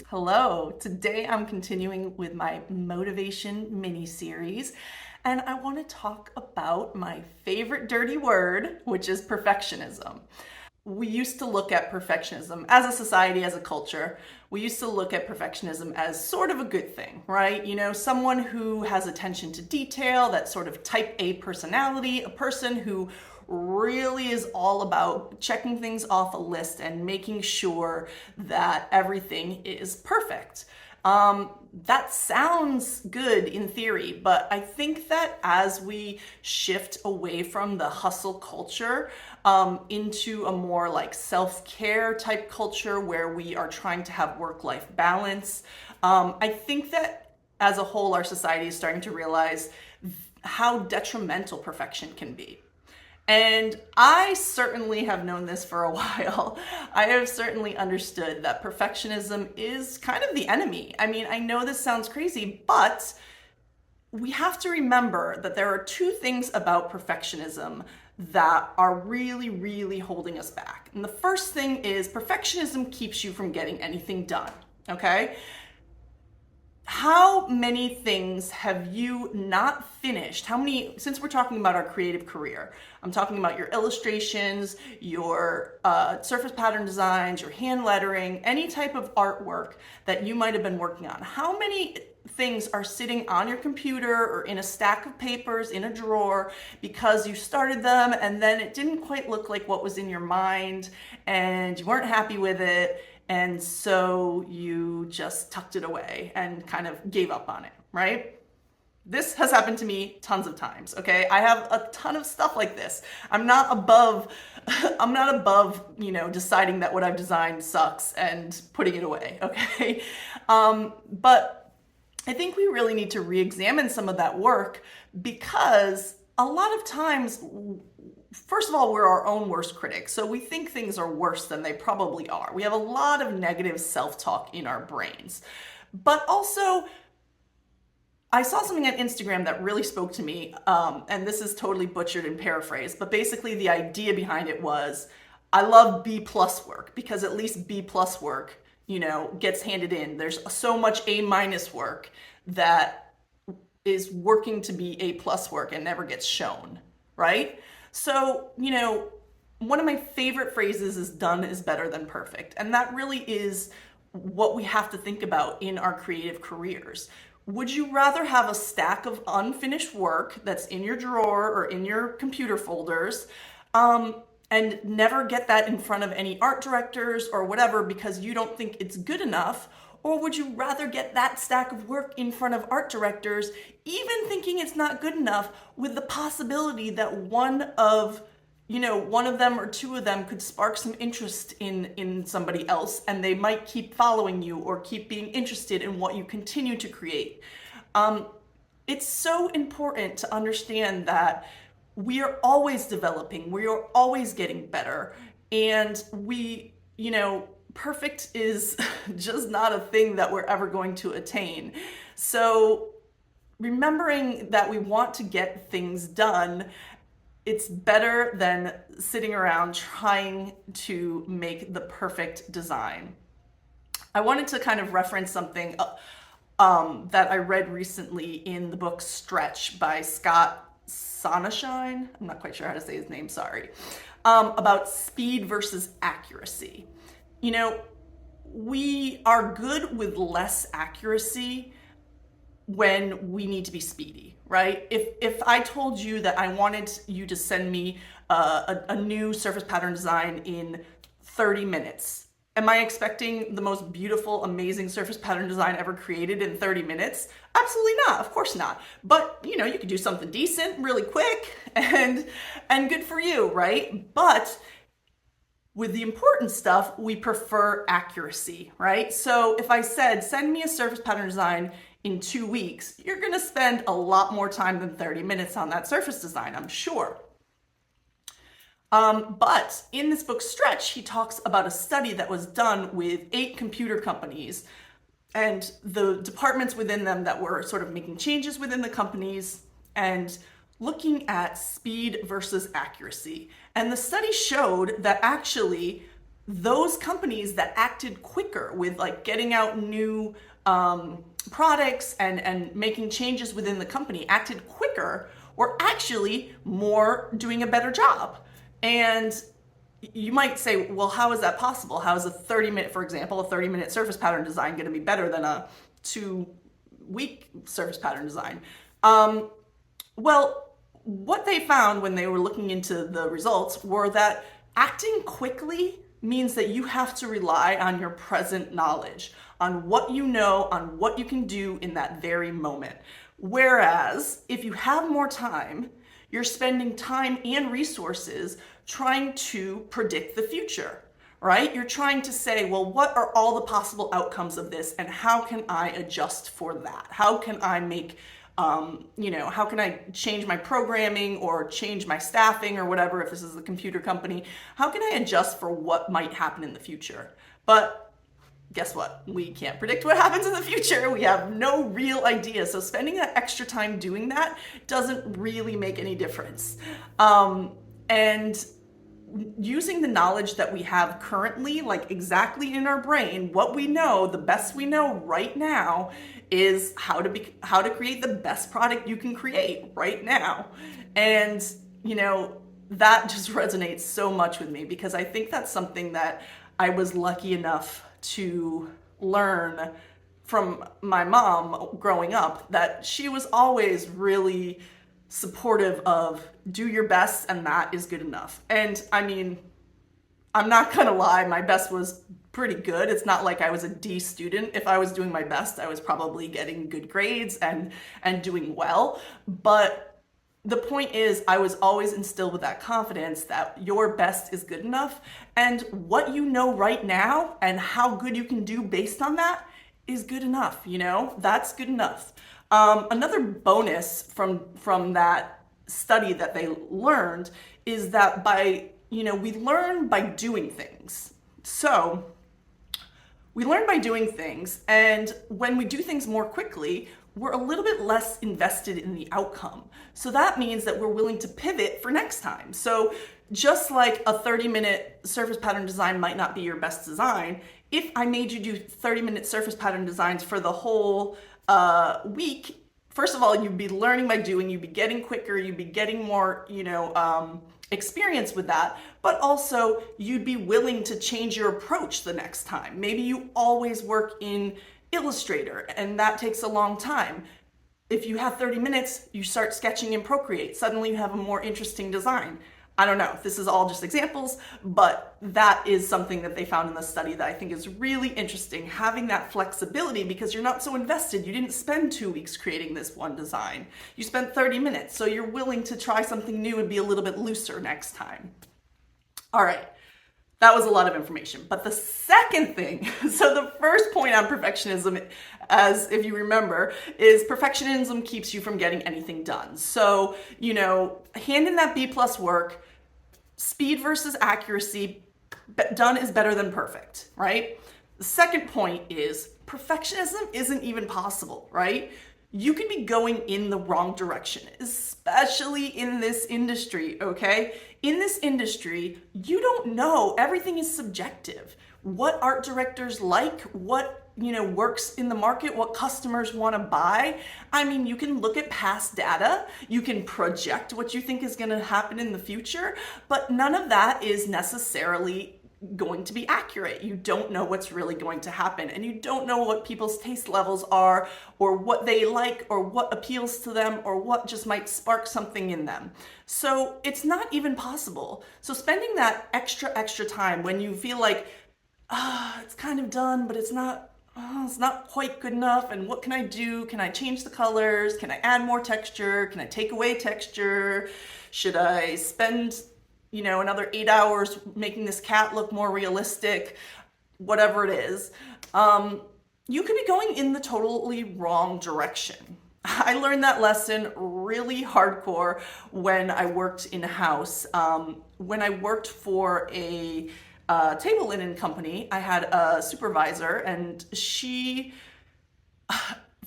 Hello, today I'm continuing with my motivation mini series, and I want to talk about my favorite dirty word, which is perfectionism. We used to look at perfectionism as a society, as a culture. We used to look at perfectionism as sort of a good thing, right? You know, someone who has attention to detail, that sort of type A personality, a person who really is all about checking things off a list and making sure that everything is perfect. That sounds good in theory, but I think that as we shift away from the hustle culture into a more like self-care type culture where we are trying to have work-life balance, I think that as a whole, our society is starting to realize how detrimental perfection can be. And I certainly have known this for a while. I have certainly understood that perfectionism is kind of the enemy. I mean, I know this sounds crazy, but we have to remember that there are two things about perfectionism that are really, really holding us back. And the first thing is perfectionism keeps you from getting anything done, okay? How many things have you not finished? How many, since we're talking about our creative career, I'm talking about your illustrations, your surface pattern designs, your hand lettering, any type of artwork that you might have been working on. How many things are sitting on your computer or in a stack of papers in a drawer because you started them and then it didn't quite look like what was in your mind and you weren't happy with it? And so you just tucked it away and kind of gave up on it, right? This has happened to me tons of times, okay? I have a ton of stuff like this. I'm not above, deciding that what I've designed sucks and putting it away, okay? But I think we really need to re-examine some of that work because a lot of times, first of all, we're our own worst critics. So we think things are worse than they probably are. We have a lot of negative self-talk in our brains. But also, I saw something on Instagram that really spoke to me, and this is totally butchered and paraphrased, but basically the idea behind it was, I love B plus work because at least B plus work, gets handed in. There's so much A minus work that is working to be A plus work and never gets shown, right? So, one of my favorite phrases is done is better than perfect. And that really is what we have to think about in our creative careers. Would you rather have a stack of unfinished work that's in your drawer or in your computer folders, and never get that in front of any art directors or whatever because you don't think it's good enough? Or would you rather get that stack of work in front of art directors, even thinking it's not good enough, with the possibility that one of them or two of them could spark some interest in somebody else and they might keep following you or keep being interested in what you continue to create? It's so important to understand that we are always developing, we are always getting better, and perfect is just not a thing that we're ever going to attain. So remembering that we want to get things done, it's better than sitting around trying to make the perfect design. I wanted to kind of reference something that I read recently in the book Stretch by Scott Sonashine. I'm not quite sure how to say his name, sorry. About speed versus accuracy. We are good with less accuracy when we need to be speedy, right? If I told you that I wanted you to send me a new surface pattern design in 30 minutes, am I expecting the most beautiful, amazing surface pattern design ever created in 30 minutes? Absolutely not, of course not. But you could do something decent really quick and good for you, right? But with the important stuff, we prefer accuracy, right? So if I said, send me a surface pattern design in 2 weeks, you're gonna spend a lot more time than 30 minutes on that surface design, I'm sure. But in this book, Stretch, he talks about a study that was done with 8 computer companies and the departments within them that were sort of making changes within the companies and looking at speed versus accuracy. And the study showed that actually those companies that acted quicker with like getting out new products and making changes within the company, acted quicker, were actually more doing a better job. And you might say, well, how is that possible? How is a 30-minute, for example, a 30-minute surface pattern design going to be better than a 2-week surface pattern design? Well, what they found when they were looking into the results were that acting quickly means that you have to rely on your present knowledge, on what you know, on what you can do in that very moment. Whereas if you have more time, you're spending time and resources trying to predict the future, right? You're trying to say, well, what are all the possible outcomes of this and how can I adjust for that? How can I make how can I change my programming or change my staffing or whatever, if this is a computer company? How can I adjust for what might happen in the future? But guess what? We can't predict what happens in the future. We have no real idea. So spending that extra time doing that doesn't really make any difference. And using the knowledge that we have currently, like exactly in our brain, what we know, the best we know right now is how to create the best product you can create right now. And that just resonates so much with me, because I think that's something that I was lucky enough to learn from my mom growing up, that she was always really supportive of do your best and that is good enough. And I mean, I'm not gonna lie, my best was pretty good. It's not like I was a D student. If I was doing my best, I was probably getting good grades and doing well. But the point is, I was always instilled with that confidence that your best is good enough, and what you know right now and how good you can do based on that is good enough. That's good enough. Another bonus from that study that they learned is that we learn by doing things. So we learn by doing things, and when we do things more quickly, we're a little bit less invested in the outcome. So that means that we're willing to pivot for next time. So just like a 30-minute surface pattern design might not be your best design, if I made you do 30-minute surface pattern designs for the whole week, first of all, you'd be learning by doing, you'd be getting quicker, you'd be getting more, experience with that, but also you'd be willing to change your approach the next time. Maybe you always work in Illustrator and that takes a long time. If you have 30 minutes, you start sketching in Procreate. Suddenly you have a more interesting design. I don't know, this is all just examples, but that is something that they found in the study that I think is really interesting, having that flexibility, because you're not so invested. You didn't spend 2 weeks creating this one design. You spent 30 minutes, so you're willing to try something new and be a little bit looser next time. All right, that was a lot of information. But the second thing, so the first point on perfectionism, as if you remember, is perfectionism keeps you from getting anything done. So, hand in that B+ work, speed versus accuracy, done is better than perfect, right? The second point is perfectionism isn't even possible, right? You could be going in the wrong direction, especially in this industry, okay? In this industry, you don't know. Everything is subjective. What art directors like, what works in the market, what customers want to buy. I mean, you can look at past data, you can project what you think is going to happen in the future, but none of that is necessarily going to be accurate. You don't know what's really going to happen, and you don't know what people's taste levels are, or what they like, or what appeals to them, or what just might spark something in them. So it's not even possible. So spending that extra time when you feel like, it's kind of done, but it's not quite good enough, and what can I do? Can I change the colors? Can I add more texture? Can I take away texture? Should I spend another 8 hours making this cat look more realistic? Whatever it is, you could be going in the totally wrong direction. I learned that lesson really hardcore when I worked in-house. When I worked for a table linen company, I had a supervisor, and she,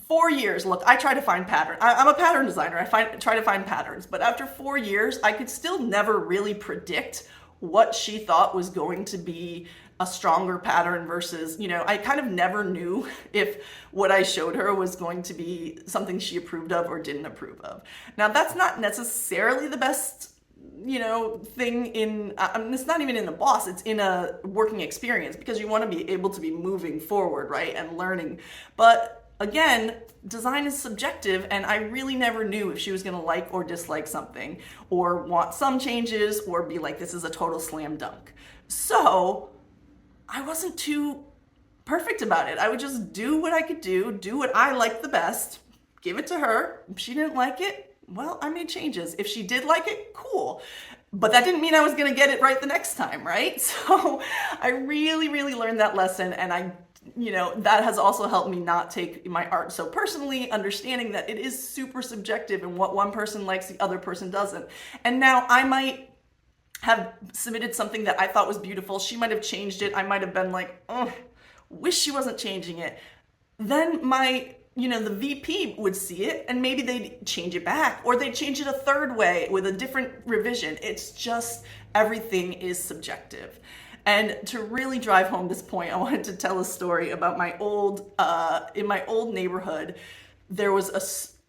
4 years, look, I try to find patterns. I'm a pattern designer. Try to find patterns, but after 4 years, I could still never really predict what she thought was going to be a stronger pattern versus, I kind of never knew if what I showed her was going to be something she approved of or didn't approve of. Now, that's not necessarily the best thing it's not even in a boss, it's in a working experience, because you want to be able to be moving forward, right, and learning. But again, design is subjective, and I really never knew if she was going to like or dislike something, or want some changes, or be like, this is a total slam dunk. So I wasn't too perfect about it. I would just do what I could do what I liked the best, give it to her. If she didn't like it, well, I made changes. If she did like it, cool. But that didn't mean I was going to get it right the next time, right? So I really, really learned that lesson. And that has also helped me not take my art so personally, understanding that it is super subjective, and what one person likes, the other person doesn't. And now I might have submitted something that I thought was beautiful. She might have changed it. I might have been like, oh, wish she wasn't changing it. Then the VP would see it, and maybe they'd change it back, or they'd change it a third way with a different revision. It's just, everything is subjective. And to really drive home this point, I wanted to tell a story about in my old neighborhood.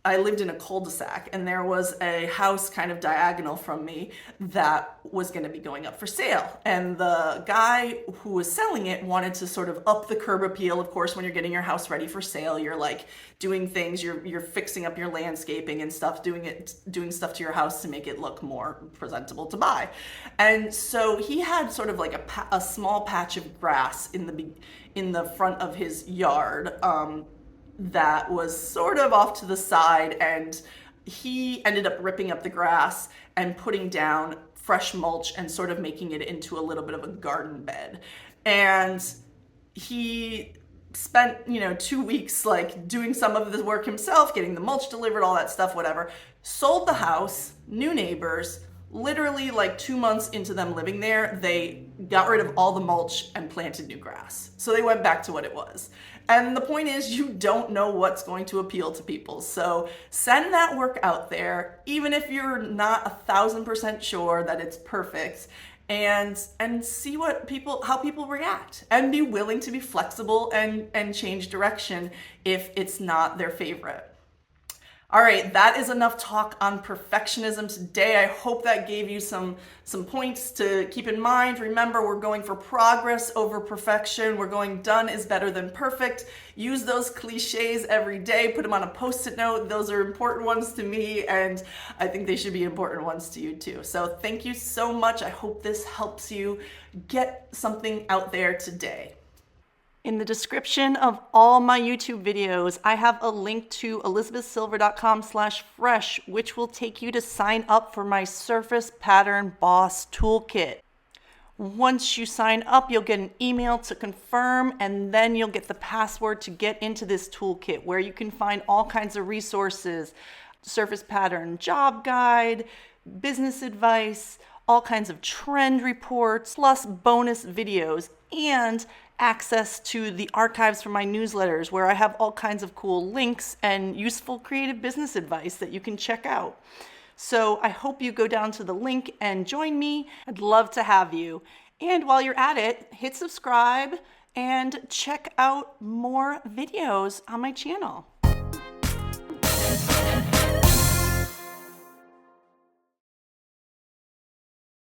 I lived in a cul-de-sac, and there was a house kind of diagonal from me that was going to be going up for sale. And the guy who was selling it wanted to sort of up the curb appeal. Of course, when you're getting your house ready for sale, you're like doing things, you're fixing up your landscaping and stuff, doing stuff to your house to make it look more presentable to buy. And so he had sort of like a small patch of grass in the front of his yard, that was sort of off to the side, and he ended up ripping up the grass and putting down fresh mulch and sort of making it into a little bit of a garden bed. And he spent 2 weeks like doing some of the work himself, getting the mulch delivered, all that stuff, whatever. Sold the house, new neighbors. Literally like 2 months into them living there, they got rid of all the mulch and planted new grass. So they went back to what it was. And the point is, you don't know what's going to appeal to people. So send that work out there, even if you're not 1,000% sure that it's perfect, and see how people react, and be willing to be flexible and change direction if it's not their favorite. All right, that is enough talk on perfectionism today. I hope that gave you some points to keep in mind. Remember, we're going for progress over perfection. We're going done is better than perfect. Use those cliches every day. Put them on a Post-it note. Those are important ones to me, and I think they should be important ones to you too. So thank you so much. I hope this helps you get something out there today. In the description of all my YouTube videos, I have a link to elizabethsilver.com/fresh, which will take you to sign up for my Surface Pattern Boss Toolkit. Once you sign up, you'll get an email to confirm, and then you'll get the password to get into this toolkit, where you can find all kinds of resources, surface pattern job guide, business advice, all kinds of trend reports, plus bonus videos, and access to the archives from my newsletters, where I have all kinds of cool links and useful creative business advice that you can check out. So I hope you go down to the link and join me. I'd love to have you. And while you're at it, hit subscribe and check out more videos on my channel.